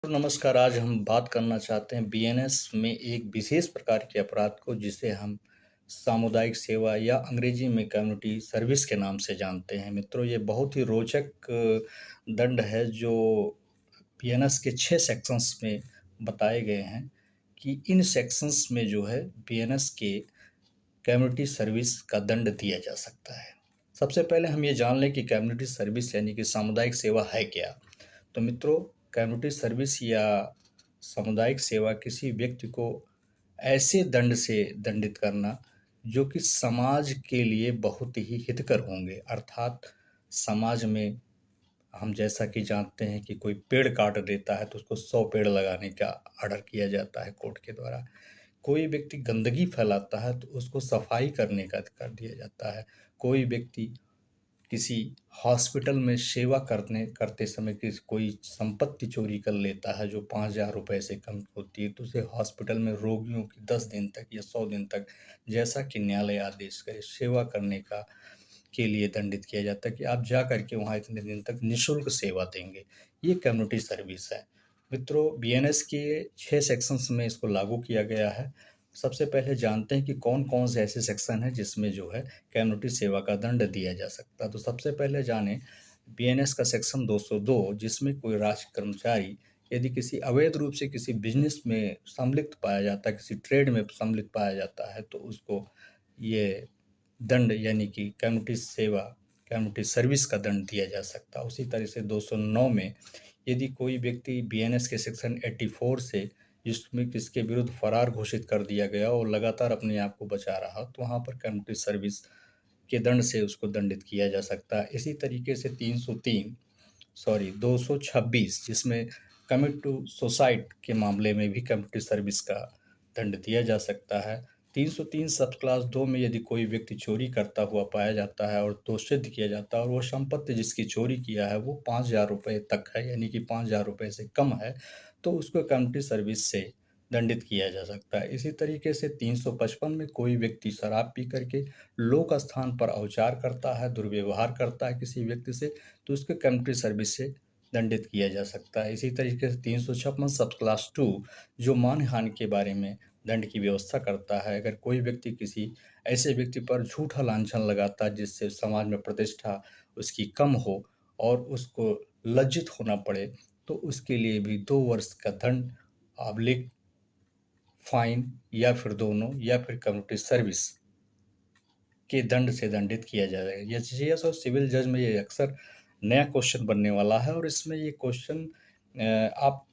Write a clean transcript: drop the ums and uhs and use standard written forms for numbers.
तो नमस्कार, आज हम बात करना चाहते हैं बीएनएस में एक विशेष प्रकार के अपराध को जिसे हम सामुदायिक सेवा या अंग्रेजी में कम्युनिटी सर्विस के नाम से जानते हैं। मित्रों, ये बहुत ही रोचक दंड है जो बीएनएस के 6 सेक्शंस में बताए गए हैं कि इन सेक्शंस में जो है बीएनएस के कम्युनिटी सर्विस का दंड दिया जा सकता है। सबसे पहले हम ये जान लें कि कम्युनिटी सर्विस यानी कि सामुदायिक सेवा है क्या? तो मित्रों, कम्युनिटी सर्विस या सामुदायिक सेवा किसी व्यक्ति को ऐसे दंड से दंडित करना जो कि समाज के लिए बहुत ही हितकर होंगे। अर्थात समाज में हम जैसा कि जानते हैं कि कोई पेड़ काट देता है तो उसको 100 पेड़ लगाने का ऑर्डर किया जाता है कोर्ट के द्वारा। कोई व्यक्ति गंदगी फैलाता है तो उसको सफाई करने का अधिकार दिया जाता है। कोई व्यक्ति किसी हॉस्पिटल में सेवा करने करते समय कोई संपत्ति चोरी कर लेता है जो 5,000 रुपए से कम होती है तो उसे हॉस्पिटल में रोगियों की 10 दिन तक या 100 दिन तक, जैसा कि न्यायालय आदेश करे, सेवा करने का के लिए दंडित किया जाता है कि आप जा करके वहाँ इतने दिन तक निःशुल्क सेवा देंगे। ये कम्युनिटी सर्विस है। मित्रों, बीएनएस के 6 सेक्शंस में इसको लागू किया गया है। सबसे पहले जानते हैं कि कौन-कौन से ऐसे सेक्शन हैं जिसमें जो है कम्युनिटी सेवा का दंड दिया जा सकता है। तो सबसे पहले जानें बीएनएस का सेक्शन 202, जिसमें कोई राजस्व कर्मचारी यदि किसी अवैध रूप से किसी बिज़नेस में सम्मिलित पाया जाता है, किसी ट्रेड में सम्मिलित पाया जाता है, तो उसको ये दंड यानी कि कम्युनिटी सर्विस का दंड दिया जा सकता है। उसी तरह से 209 में यदि कोई व्यक्ति बीएनएस के सेक्शन 84 से जिसमें किसके विरुद्ध फरार घोषित कर दिया गया और लगातार अपने आप को बचा रहा, तो वहाँ पर कम्युनिटी सर्विस के दंड से उसको दंडित किया जा सकता है। इसी तरीके से 226 जिसमें कमिट टू सुसाइड के मामले में भी कम्युनिटी सर्विस का दंड दिया जा सकता है। 303 सब क्लास 2 में यदि कोई व्यक्ति चोरी करता हुआ पाया जाता है और दोष सिद्ध किया जाता है और वो संपत्ति जिसकी चोरी किया है वो 5,000 रुपए तक है, यानी कि 5,000 रुपए से कम है, तो उसको कम्युनिटी सर्विस से दंडित किया जा सकता है। इसी तरीके से 355 में कोई व्यक्ति शराब पी करके लोक स्थान पर औचार करता है, दुर्व्यवहार करता है किसी व्यक्ति से, तो उसको कम्युनिटी सर्विस से दंडित किया जा सकता है। इसी तरीके से 356 सब क्लास 2 जो मानहानि के बारे में दंड की व्यवस्था करता है। अगर कोई व्यक्ति किसी ऐसे व्यक्ति पर झूठा लांछन लगाता है जिससे समाज में प्रतिष्ठा उसकी कम हो और उसको लज्जित होना पड़े, तो उसके लिए भी 2 वर्ष का दंड ऑब्लिक फाइन या फिर दोनों या फिर कम्युनिटी सर्विस के दंड से दंडित किया जाएगा। एचजीएस और सिविल जज में ये अक्सर नया क्वेश्चन बनने वाला है और इसमें ये क्वेश्चन आप